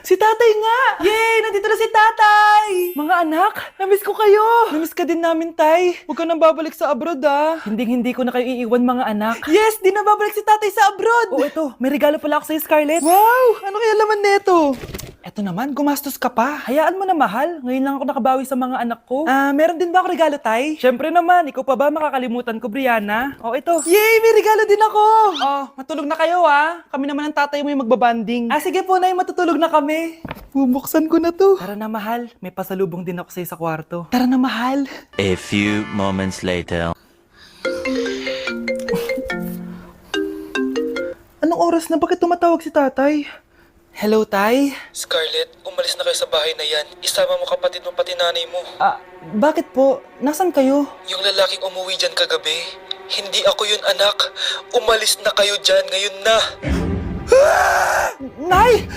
Si tatay nga! Yay! Nandito na si tatay! Mga anak, namiss ko kayo! Namiss ka din namin, tay. Huwag ka nang babalik sa abroad, ah. Hindi ko na kayo iiwan, mga anak. Yes! Di na babalik si tatay sa abroad! Oh, ito. May regalo pala ako sa'yo, Scarlett. Wow! Ano kaya laman neto? Eto naman, gumastos ka pa. Hayaan mo na, mahal. Ngayon lang ako nakabawi sa mga anak ko. Meron din ba ako regalo, tay? Syempre naman, ikaw pa ba makakalimutan ko, Brianna? Oh, ito. Yay! May regalo din ako! Oh, matulog na kayo, ah. Kami naman ang tatay mo yung magbabanding. Sige po, nay, matutulog na kami. Bubuksan ko na to. Tara na, mahal. May pasalubong din ako sa'yo sa kwarto. Tara na, mahal. A few moments later. Anong oras na? Bakit tumatawag si tatay? Hello, tay? Scarlett, umalis na kayo sa bahay na yan. Isama mo kapatid mo pati nanay mo. Bakit po? Nasaan kayo? Yung lalaking umuwi dyan kagabi, hindi ako yun, anak. Umalis na kayo dyan ngayon na. Nay!